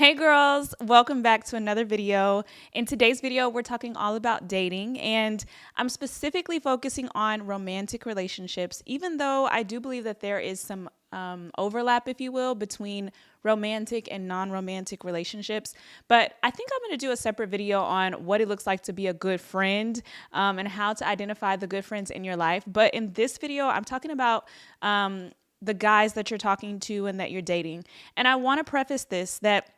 Hey girls, welcome back to another video. In today's video, we're talking all about dating, and I'm specifically focusing on romantic relationships, even though I do believe that there is some overlap, if you will, between romantic and non-romantic relationships. But I think I'm going to do a separate video on what it looks like to be a good friend and how to identify the good friends in your life. But in this video, I'm talking about the guys that you're talking to and that you're dating. And I want to preface this that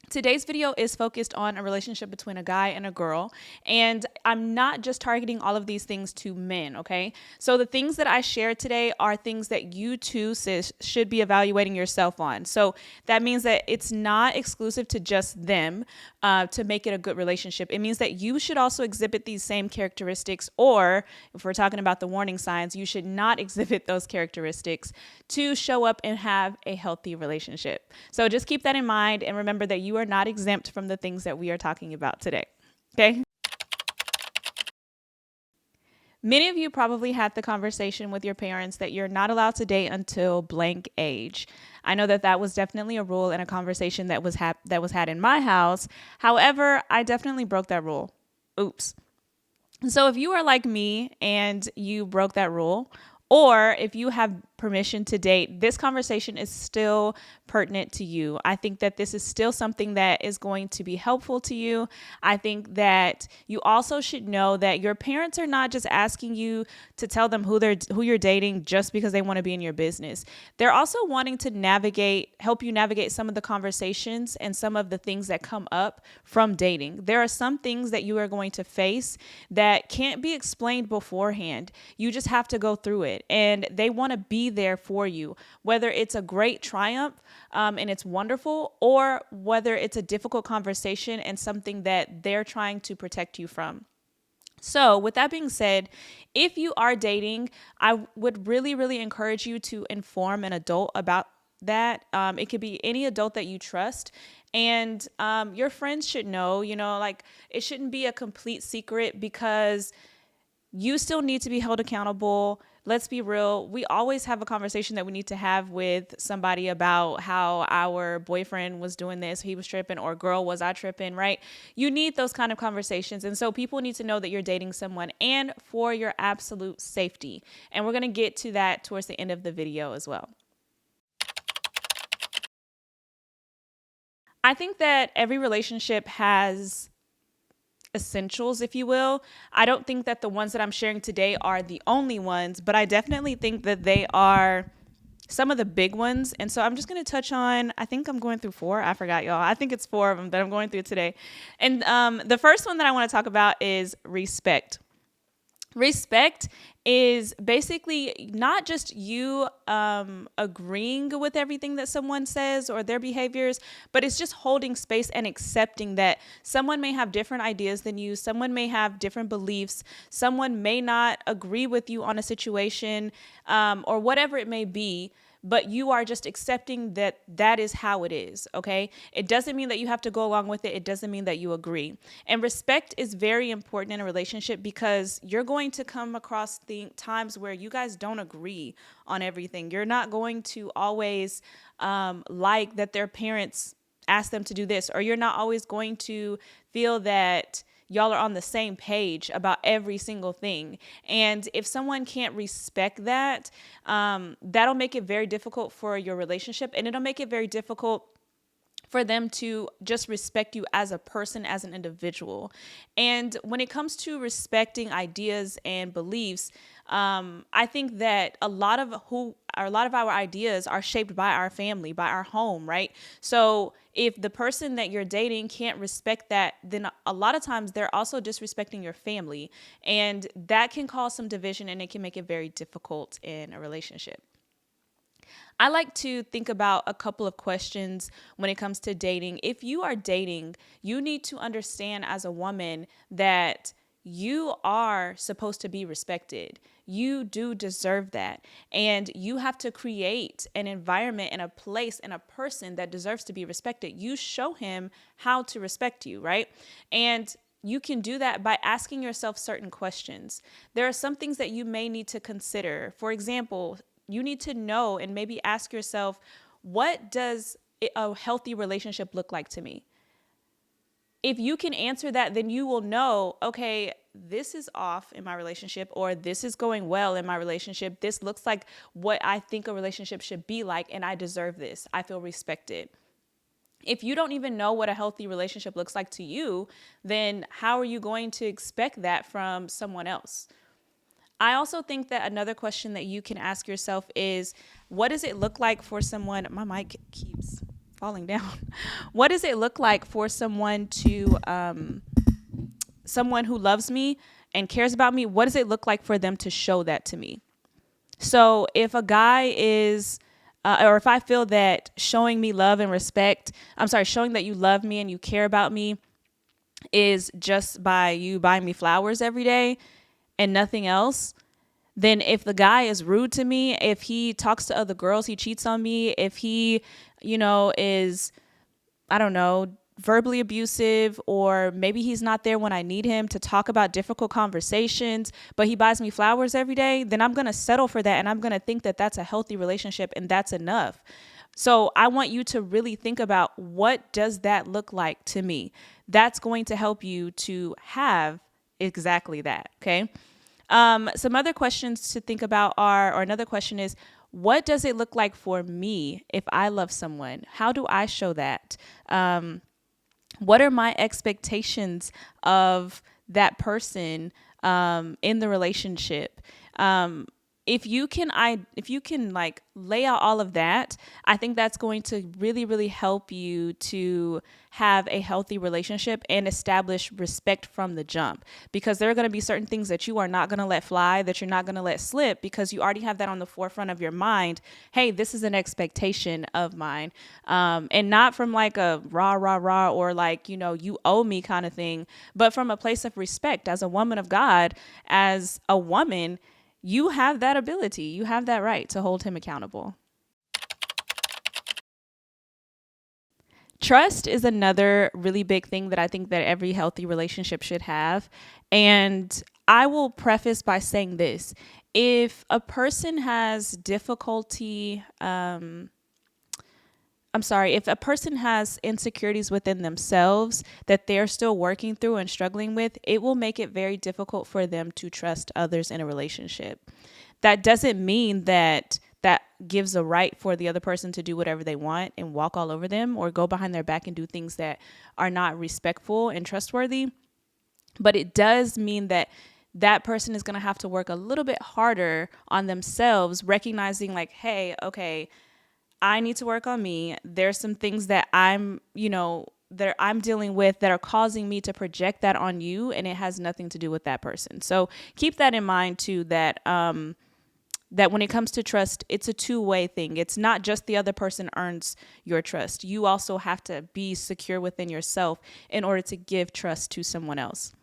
today's video is focused on a relationship between a guy and a girl, and I'm not just targeting all of these things to men, okay? So the things that I share today are things that you too, sis, should be evaluating yourself on. So that means that it's not exclusive to just them to make it a good relationship. It means that you should also exhibit these same characteristics, or if we're talking about the warning signs, you should not exhibit those characteristics to show up and have a healthy relationship. So just keep that in mind and remember that you are not exempt from the things that we are talking about today. Okay? Many of you probably had the conversation with your parents that you're not allowed to date until blank age. I know that that was definitely a rule and a conversation that was had in my house. However, I definitely broke that rule. Oops. So if you are like me and you broke that rule, or if you have permission to date, this conversation is still pertinent to you. I think that this is still something that is going to be helpful to you. I think that you also should know that your parents are not just asking you to tell them who you're dating just because they want to be in your business. They're also wanting to help you navigate some of the conversations and some of the things that come up from dating. There are some things that you are going to face that can't be explained beforehand. You just have to go through it, and they want to be there for you, whether it's a great triumph and it's wonderful, or whether it's a difficult conversation and something that they're trying to protect you from. So with that being said, if you are dating, I would really, really encourage you to inform an adult about that. It could be any adult that you trust. And your friends should know, like it shouldn't be a complete secret, because you still need to be held accountable. Let's be real. We always have a conversation that we need to have with somebody about how our boyfriend was doing this, he was tripping, or girl, was I tripping, right? You need those kind of conversations. And so people need to know that you're dating someone, and for your absolute safety. And we're going to get to that towards the end of the video as well. I think that every relationship has essentials, if you will. I don't think that the ones that I'm sharing today are the only ones, but I definitely think that they are some of the big ones. And so I'm just going to touch on, I think I'm going through 4. I forgot, y'all. I think it's 4 of them that I'm going through today. And the first one that I want to talk about is respect. Respect is basically not just you agreeing with everything that someone says or their behaviors, but it's just holding space and accepting that someone may have different ideas than you. Someone may have different beliefs. Someone may not agree with you on a situation or whatever it may be. But you are just accepting that that is how it is, okay? It doesn't mean that you have to go along with it. It doesn't mean that you agree. And respect is very important in a relationship, because you're going to come across the times where you guys don't agree on everything. You're not going to always like that their parents ask them to do this, or you're not always going to feel that y'all are on the same page about every single thing. And if someone can't respect that, that'll make it very difficult for your relationship, and it'll make it very difficult for them to just respect you as a person, as an individual. And when it comes to respecting ideas and beliefs, I think that a lot of our ideas are shaped by our family, by our home, right? So if the person that you're dating can't respect that, then a lot of times they're also disrespecting your family, and that can cause some division, and it can make it very difficult in a relationship. I like to think about a couple of questions when it comes to dating. If you are dating, you need to understand as a woman that you are supposed to be respected. You do deserve that. And you have to create an environment and a place and a person that deserves to be respected. You show him how to respect you, right? And you can do that by asking yourself certain questions. There are some things that you may need to consider. For example, you need to know and maybe ask yourself, what does a healthy relationship look like to me? If you can answer that, then you will know, okay, this is off in my relationship, or this is going well in my relationship. This looks like what I think a relationship should be like, and I deserve this. I feel respected. If you don't even know what a healthy relationship looks like to you, then how are you going to expect that from someone else? I also think that another question that you can ask yourself is, what does it look like for someone? My mic keeps falling down. What does it look like for someone someone who loves me and cares about me? What does it look like for them to show that to me? So if a guy is, or if I feel that showing me love and respect, showing that you love me and you care about me is just by you buying me flowers every day and nothing else, then if the guy is rude to me, if he talks to other girls, he cheats on me, if he, is, I don't know, verbally abusive, or maybe he's not there when I need him to talk about difficult conversations, but he buys me flowers every day, then I'm going to settle for that. And I'm going to think that that's a healthy relationship and that's enough. So I want you to really think about, what does that look like to me? That's going to help you to have exactly that. Okay. Some other questions to think about or another question is, what does it look like for me if I love someone? How do I show that? What are my expectations of that person in the relationship? If you can like lay out all of that, I think that's going to really, really help you to have a healthy relationship and establish respect from the jump, because there are going to be certain things that you are not going to let fly, that you're not going to let slip, because you already have that on the forefront of your mind. Hey, this is an expectation of mine. And not from like a rah, or like, you owe me kind of thing, but from a place of respect. As a woman of God, as a woman, you have that ability. You have that right to hold him accountable. Trust is another really big thing that I think that every healthy relationship should have. And I will preface by saying this. If a person has difficulty, if a person has insecurities within themselves that they're still working through and struggling with, it will make it very difficult for them to trust others in a relationship. That doesn't mean that gives a right for the other person to do whatever they want and walk all over them or go behind their back and do things that are not respectful and trustworthy. But it does mean that that person is going to have to work a little bit harder on themselves, recognizing like, hey, okay, I need to work on me. There's some things that I'm dealing with that are causing me to project that on you, and it has nothing to do with that person. So keep that in mind too, that that when it comes to trust, it's a two-way thing. It's not just the other person earns your trust. You also have to be secure within yourself in order to give trust to someone else.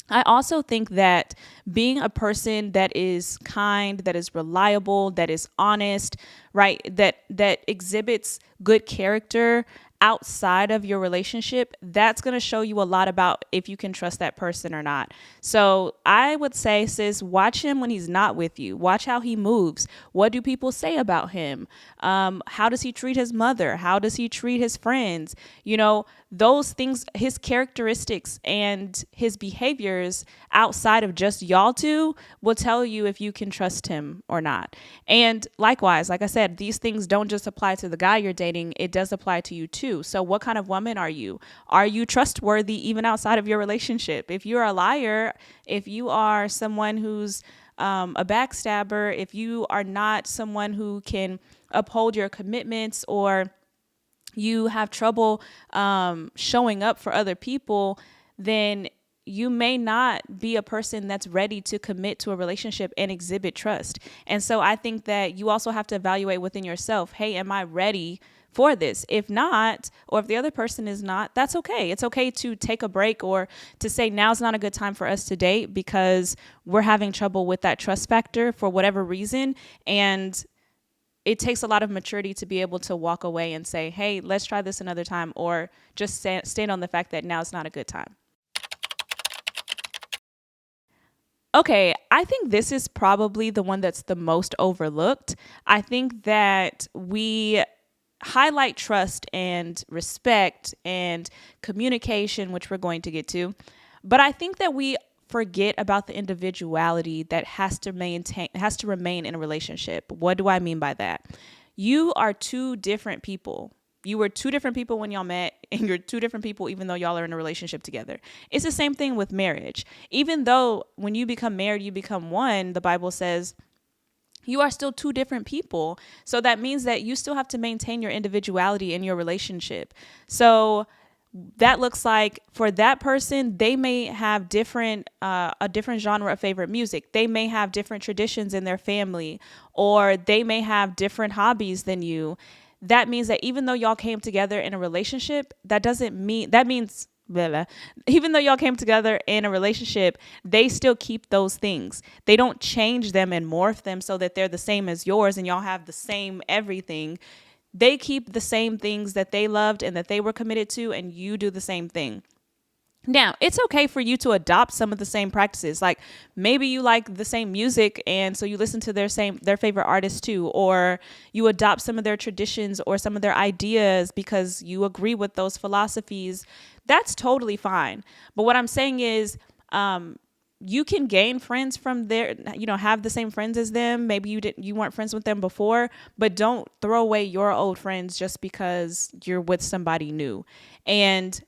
I also think that being a person that is kind, that is reliable, that is honest, right, that exhibits good character outside of your relationship, that's going to show you a lot about if you can trust that person or not. So I would say, sis, watch him when he's not with you. Watch how he moves. What do people say about him? How does he treat his mother? How does he treat his friends? Those things, his characteristics and his behaviors outside of just y'all two will tell you if you can trust him or not. And likewise, like I said, these things don't just apply to the guy you're dating. It does apply to you too. So what kind of woman are you? Are you trustworthy even outside of your relationship? If you're a liar, if you are someone who's a backstabber, if you are not someone who can uphold your commitments, or you have trouble showing up for other people, then you may not be a person that's ready to commit to a relationship and exhibit trust. And so I think that you also have to evaluate within yourself, hey, am I ready for this? If not, or if the other person is not, that's okay. It's okay to take a break, or to say now's not a good time for us to date because we're having trouble with that trust factor for whatever reason. And it takes a lot of maturity to be able to walk away and say, hey, let's try this another time, or just stand on the fact that now is not a good time. Okay, I think this is probably the one that's the most overlooked. I think that we highlight trust and respect and communication, which we're going to get to. But I think that we forget about the individuality that has to remain in a relationship. What do I mean by that? You are two different people. You were two different people when y'all met, and you're two different people even though y'all are in a relationship together. It's the same thing with marriage. Even though when you become married, you become one, the Bible says you are still two different people. So that means that you still have to maintain your individuality in your relationship. So that looks like for that person, they may have a different genre of favorite music. They may have different traditions in their family, or they may have different hobbies than you. That means that even though y'all came together in a relationship, that means blah, blah. Even though y'all came together in a relationship, they still keep those things. They don't change them and morph them so that they're the same as yours and y'all have the same everything. They keep the same things that they loved and that they were committed to, and you do the same thing. Now, it's okay for you to adopt some of the same practices. Like maybe you like the same music and so you listen to their favorite artists too, or you adopt some of their traditions or some of their ideas because you agree with those philosophies. That's totally fine. But what I'm saying is, you can gain friends from have the same friends as them. Maybe you weren't friends with them before, but don't throw away your old friends just because you're with somebody new. And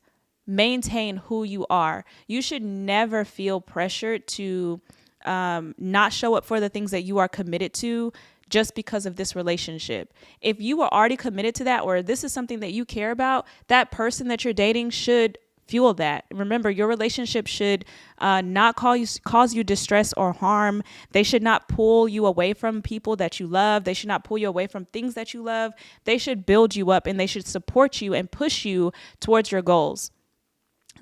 maintain who you are. You should never feel pressured to not show up for the things that you are committed to just because of this relationship. If you are already committed to that, or this is something that you care about, that person that you're dating should fuel that. Remember, your relationship should not cause you distress or harm. They should not pull you away from people that you love. They should not pull you away from things that you love. They should build you up and they should support you and push you towards your goals.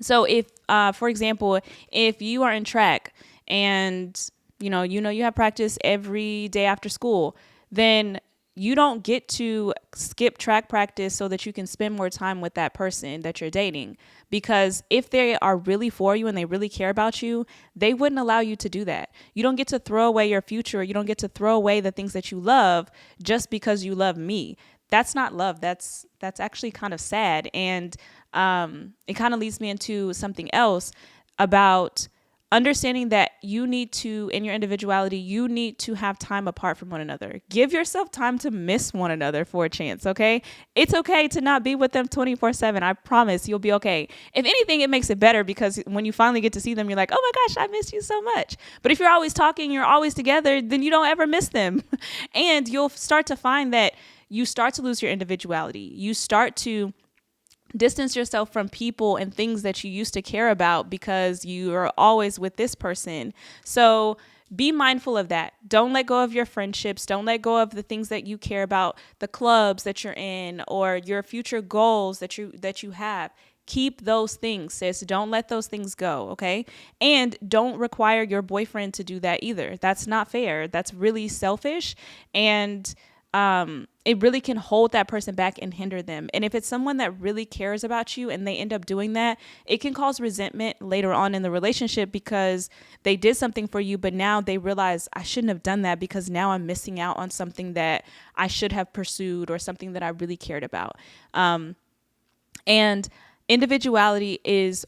So if, for example, if you are in track and you have practice every day after school, then you don't get to skip track practice so that you can spend more time with that person that you're dating. Because if they are really for you and they really care about you, they wouldn't allow you to do that. You don't get to throw away your future. You don't get to throw away the things that you love just because you love me. That's not love. That's actually kind of sad. And it kind of leads me into something else about understanding that you need to, in your individuality, you need to have time apart from one another. Give yourself time to miss one another for a chance, okay? It's okay to not be with them 24/7. I promise you'll be okay. If anything, it makes it better because when you finally get to see them, you're like, oh my gosh, I miss you so much. But if you're always talking, you're always together, then you don't ever miss them. And you'll start to find that you start to lose your individuality. You start to distance yourself from people and things that you used to care about because you are always with this person. So be mindful of that. Don't let go of your friendships. Don't let go of the things that you care about, the clubs that you're in, or your future goals that you have. Keep those things, sis. Don't let those things go, okay? And don't require your boyfriend to do that either. That's not fair. That's really selfish, and it really can hold that person back and hinder them. And if it's someone that really cares about you and they end up doing that, it can cause resentment later on in the relationship because they did something for you, but now they realize I shouldn't have done that because now I'm missing out on something that I should have pursued or something that I really cared about. And individuality is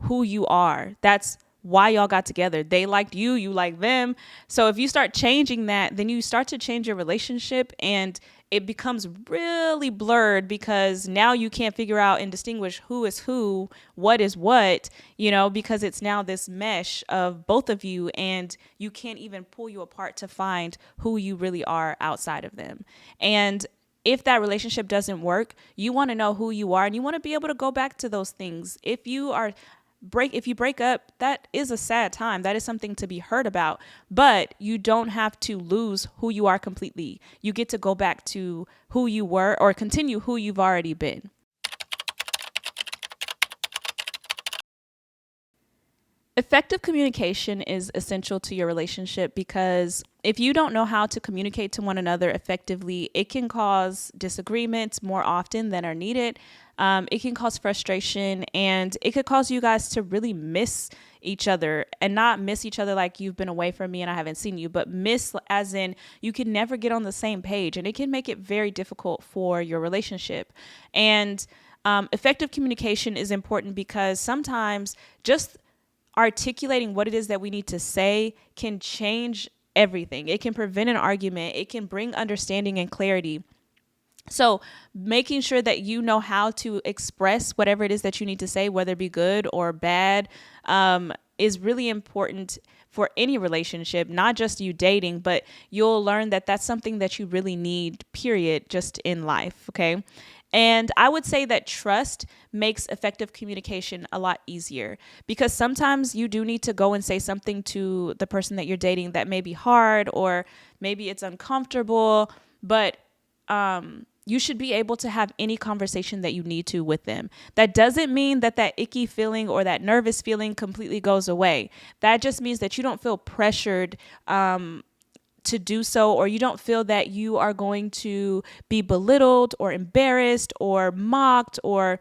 who you are. That's why y'all got together. They liked you, you like them. So if you start changing that, then you start to change your relationship and it becomes really blurred because now you can't figure out and distinguish who is who, what is what, because it's now this mesh of both of you and you can't even pull you apart to find who you really are outside of them. And if that relationship doesn't work, you want to know who you are and you want to be able to go back to those things. If you break up, that is a sad time. That is something to be heard about, but you don't have to lose who you are completely. You get to go back to who you were or continue who you've already been. Effective communication is essential to your relationship because If you don't know how to communicate to one another effectively, it can cause disagreements more often than are needed. It can cause frustration, and it could cause you guys to really miss each other, and not miss each other like you've been away from me and I haven't seen you, but miss as in you can never get on the same page, and it can make it very difficult for your relationship. And effective communication is important because sometimes just articulating what it is that we need to say can change everything. It can prevent an argument. It can bring understanding and clarity. So making sure that you know how to express whatever it is that you need to say, whether it be good or bad, is really important for any relationship, not just you dating, but you'll learn that that's something that you really need, period, just in life. Okay. And I would say that trust makes effective communication a lot easier, because sometimes you do need to go and say something to the person that you're dating that may be hard, or maybe it's uncomfortable, but you should be able to have any conversation that you need to with them. That doesn't mean that that icky feeling or that nervous feeling completely goes away. That just means that you don't feel pressured to do so, or you don't feel that you are going to be belittled or embarrassed or mocked or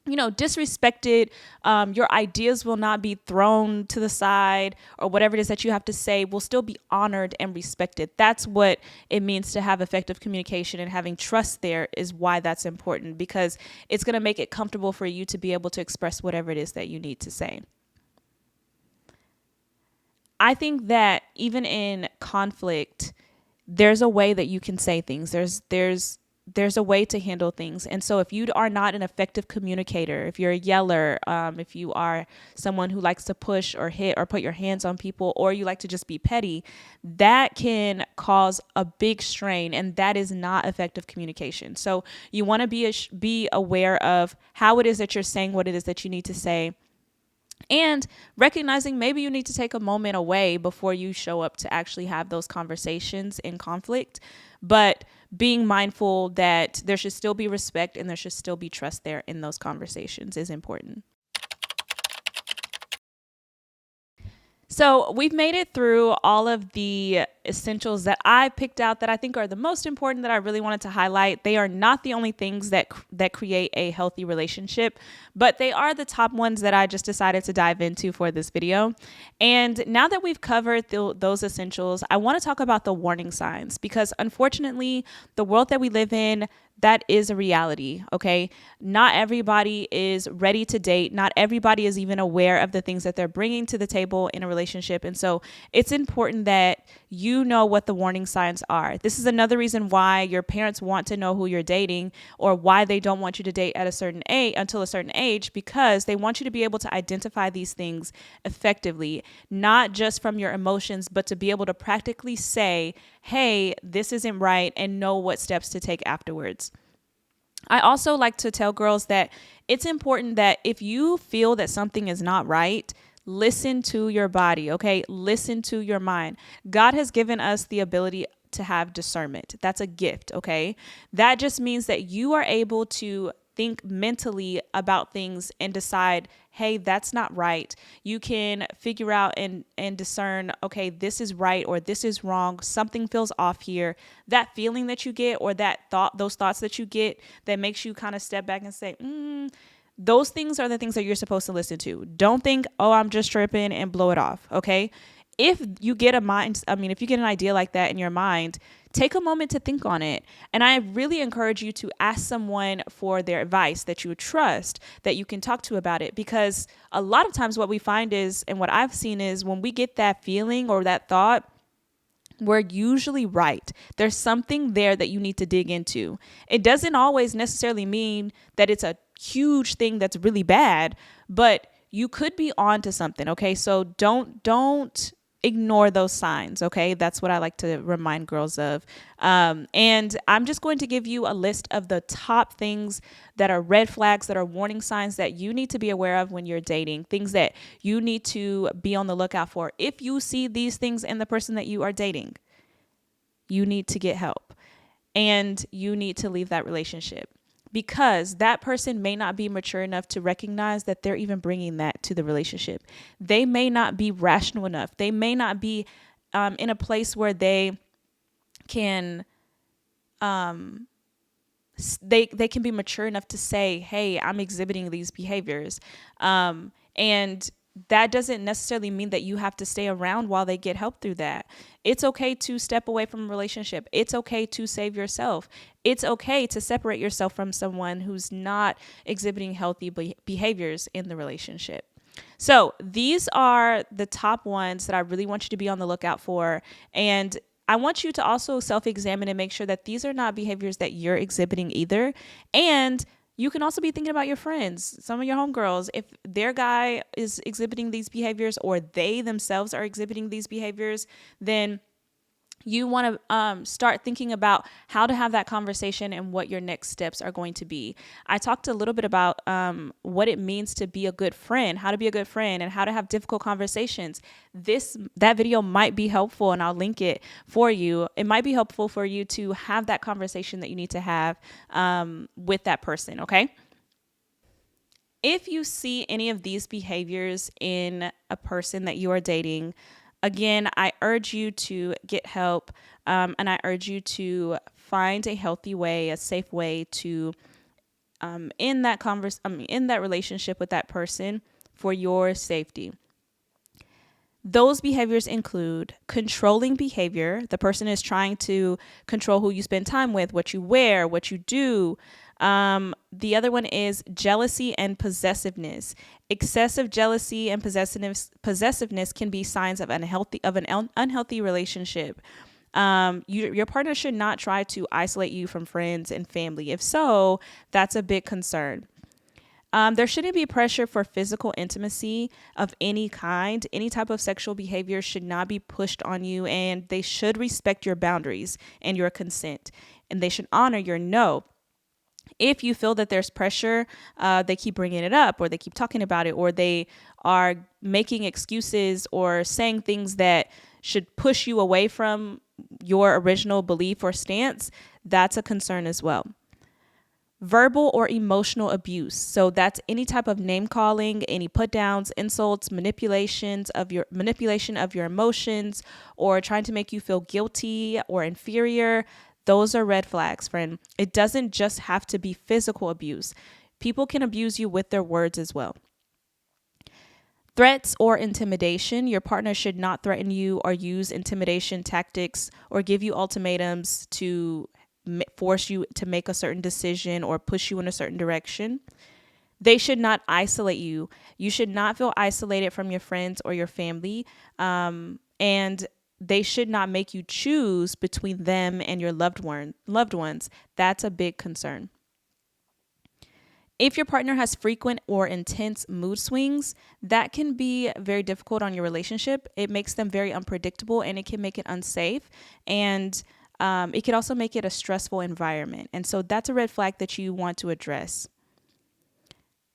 disrespected. Your ideas will not be thrown to the side, or whatever it is that you have to say will still be honored and respected. That's what it means to have effective communication, and having trust there is why that's important, because it's going to make it comfortable for you to be able to express whatever it is that you need to say. I think that even in conflict, there's a way that you can say things. There's a way to handle things. And so if you are not an effective communicator, if you're a yeller, if you are someone who likes to push or hit or put your hands on people, or you like to just be petty, that can cause a big strain, and that is not effective communication. So you want to be aware of how it is that you're saying what it is that you need to say, and recognizing maybe you need to take a moment away before you show up to actually have those conversations in conflict. But being mindful that there should still be respect and there should still be trust there in those conversations is important. So we've made it through all of the essentials that I picked out that I think are the most important, that I really wanted to highlight. They are not the only things that create a healthy relationship, but they are the top ones that I just decided to dive into for this video. And now that we've covered those essentials, I want to talk about the warning signs, because unfortunately, the world that we live in, that is a reality, okay? Not everybody is ready to date. Not everybody is even aware of the things that they're bringing to the table in a relationship. And so it's important that you know what the warning signs are. This is another reason why your parents want to know who you're dating, or why they don't want you to date at a certain age, until a certain age, because they want you to be able to identify these things effectively, not just from your emotions, but to be able to practically say, hey, this isn't right, and know what steps to take afterwards. I also like to tell girls that it's important that if you feel that something is not right, listen to your body, okay? Listen to your mind. God has given us the ability to have discernment. That's a gift, okay? That just means that you are able to think mentally about things and decide, hey, that's not right. You can figure out and discern, okay, this is right or this is wrong. Something feels off here. That feeling that you get, or that thought, those thoughts that you get that makes you kind of step back and say, those things are the things that you're supposed to listen to. Don't think, oh, I'm just tripping, and blow it off, okay? If you get if you get an idea like that in your mind, take a moment to think on it. And I really encourage you to ask someone for their advice that you trust, that you can talk to about it. Because a lot of times what we find is, and what I've seen is, when we get that feeling or that thought, we're usually right. There's something there that you need to dig into. It doesn't always necessarily mean that it's a huge thing that's really bad, but you could be on to something, okay? So don't ignore those signs, okay? That's what I like to remind girls of. And I'm just going to give you a list of the top things that are red flags, that are warning signs that you need to be aware of when you're dating, things that you need to be on the lookout for. If you see these things in the person that you are dating, you need to get help, and you need to leave that relationship, because that person may not be mature enough to recognize that they're even bringing that to the relationship. They may not be rational enough. They may not be in a place where they can they can be mature enough to say, hey, I'm exhibiting these behaviors. And that doesn't necessarily mean that you have to stay around while they get help through that. It's okay to step away from a relationship. It's okay to save yourself. It's okay to separate yourself from someone who's not exhibiting healthy behaviors in the relationship. So these are the top ones that I really want you to be on the lookout for. And I want you to also self-examine and make sure that these are not behaviors that you're exhibiting either. And you can also be thinking about your friends, some of your homegirls. If their guy is exhibiting these behaviors or they themselves are exhibiting these behaviors, then you want to start thinking about how to have that conversation and what your next steps are going to be. I talked a little bit about what it means to be a good friend, how to be a good friend, and how to have difficult conversations. That video might be helpful, and I'll link it for you. It might be helpful for you to have that conversation that you need to have with that person, okay? If you see any of these behaviors in a person that you are dating, again, I urge you to get help, and I urge you to find a healthy way, a safe way to end that relationship with that person for your safety. Those behaviors include controlling behavior. The person is trying to control who you spend time with, what you wear, what you do. The other one is jealousy and possessiveness. Excessive jealousy and possessiveness can be signs of an unhealthy relationship. Your partner should not try to isolate you from friends and family. If so, that's a big concern. There shouldn't be pressure for physical intimacy of any kind. Any type of sexual behavior should not be pushed on you, and they should respect your boundaries and your consent, and they should honor your no. If you feel that there's pressure, they keep bringing it up, or they keep talking about it, or they are making excuses or saying things that should push you away from your original belief or stance, that's a concern as well. Verbal or emotional abuse. So that's any type of name calling, any put downs, insults, manipulation of your emotions, or trying to make you feel guilty or inferior. Those are red flags, friend. It doesn't just have to be physical abuse. People can abuse you with their words as well. Threats or intimidation. Your partner should not threaten you or use intimidation tactics or give you ultimatums to force you to make a certain decision or push you in a certain direction. They should not isolate you. You should not feel isolated from your friends or your family. And they should not make you choose between them and your loved ones. That's a big concern. If your partner has frequent or intense mood swings, that can be very difficult on your relationship. It makes them very unpredictable, and it can make it unsafe. And it could also make it a stressful environment. And so that's a red flag that you want to address.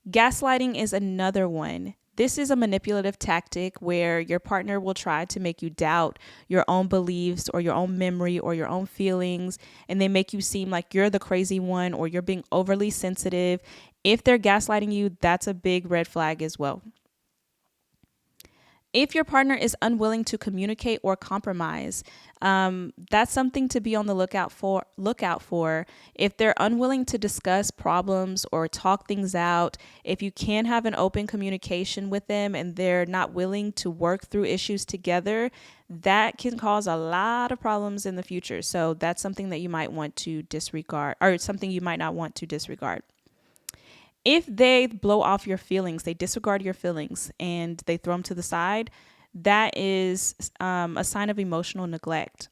Gaslighting is another one. This is a manipulative tactic where your partner will try to make you doubt your own beliefs or your own memory or your own feelings, and they make you seem like you're the crazy one or you're being overly sensitive. If they're gaslighting you, that's a big red flag as well. If your partner is unwilling to communicate or compromise, that's something to be on the lookout for. If they're unwilling to discuss problems or talk things out, if you can't have an open communication with them and they're not willing to work through issues together, that can cause a lot of problems in the future. So that's something that you might want to disregard, or something you might not want to disregard. If they blow off your feelings, they disregard your feelings and they throw them to the side, that is a sign of emotional neglect.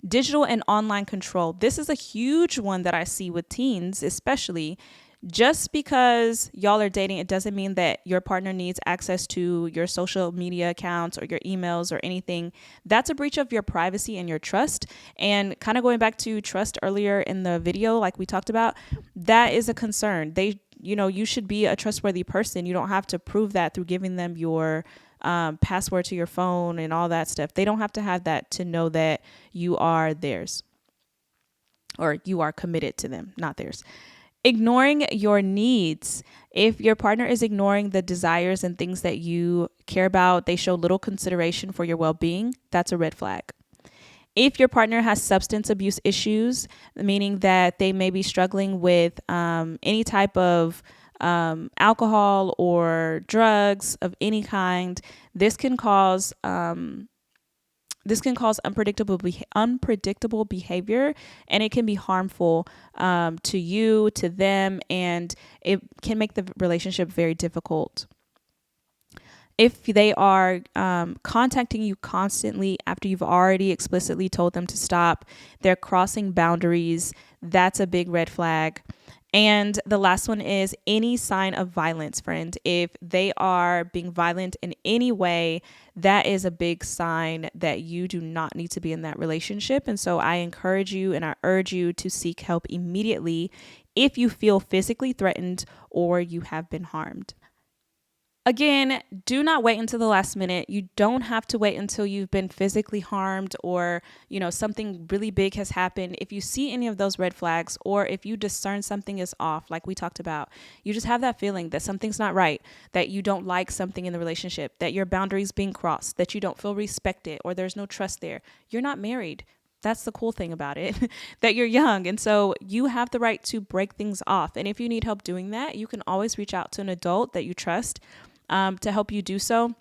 Digital and online control. This is a huge one that I see with teens, especially. Just because y'all are dating, it doesn't mean that your partner needs access to your social media accounts or your emails or anything. That's a breach of your privacy and your trust. And kind of going back to trust earlier in the video, like we talked about, that is a concern. You should be a trustworthy person. You don't have to prove that through giving them your password to your phone and all that stuff. They don't have to have that to know that you are theirs, or you are committed to them, not theirs. Ignoring your needs. If your partner is ignoring the desires and things that you care about, they show little consideration for your well being, that's a red flag. If your partner has substance abuse issues, meaning that they may be struggling with any type of alcohol or drugs of any kind, this can cause unpredictable behavior, and it can be harmful to you, to them, and it can make the relationship very difficult. If they are contacting you constantly after you've already explicitly told them to stop, they're crossing boundaries, that's a big red flag. And the last one is any sign of violence, friend. If they are being violent in any way, that is a big sign that you do not need to be in that relationship. And so I encourage you and I urge you to seek help immediately if you feel physically threatened or you have been harmed. Again, do not wait until the last minute. You don't have to wait until you've been physically harmed or, something really big has happened. If you see any of those red flags, or if you discern something is off, like we talked about, you just have that feeling that something's not right, that you don't like something in the relationship, that your boundaries being crossed, that you don't feel respected, or there's no trust there. You're not married. That's the cool thing about it, that you're young. And so you have the right to break things off. And if you need help doing that, you can always reach out to an adult that you trust to help you do so.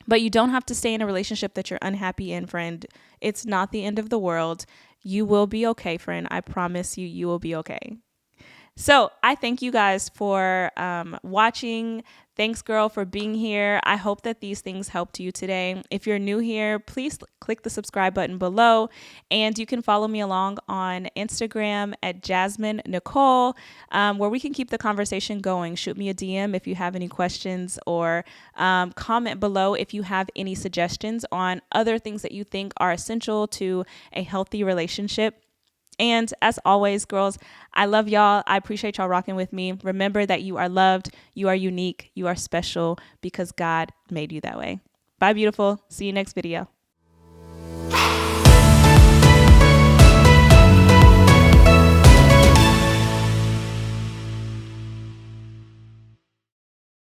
But you don't have to stay in a relationship that you're unhappy in, friend. It's not the end of the world. You will be okay, friend. I promise you, you will be okay. So I thank you guys for watching. Thanks, girl, for being here. I hope that these things helped you today. If you're new here, please click the subscribe button below. And you can follow me along on Instagram at Jasmine Nicole, where we can keep the conversation going. Shoot me a DM if you have any questions, or comment below if you have any suggestions on other things that you think are essential to a healthy relationship. And as always, girls, I love y'all. I appreciate y'all rocking with me. Remember that you are loved, you are unique, you are special because God made you that way. Bye, beautiful. See you next video.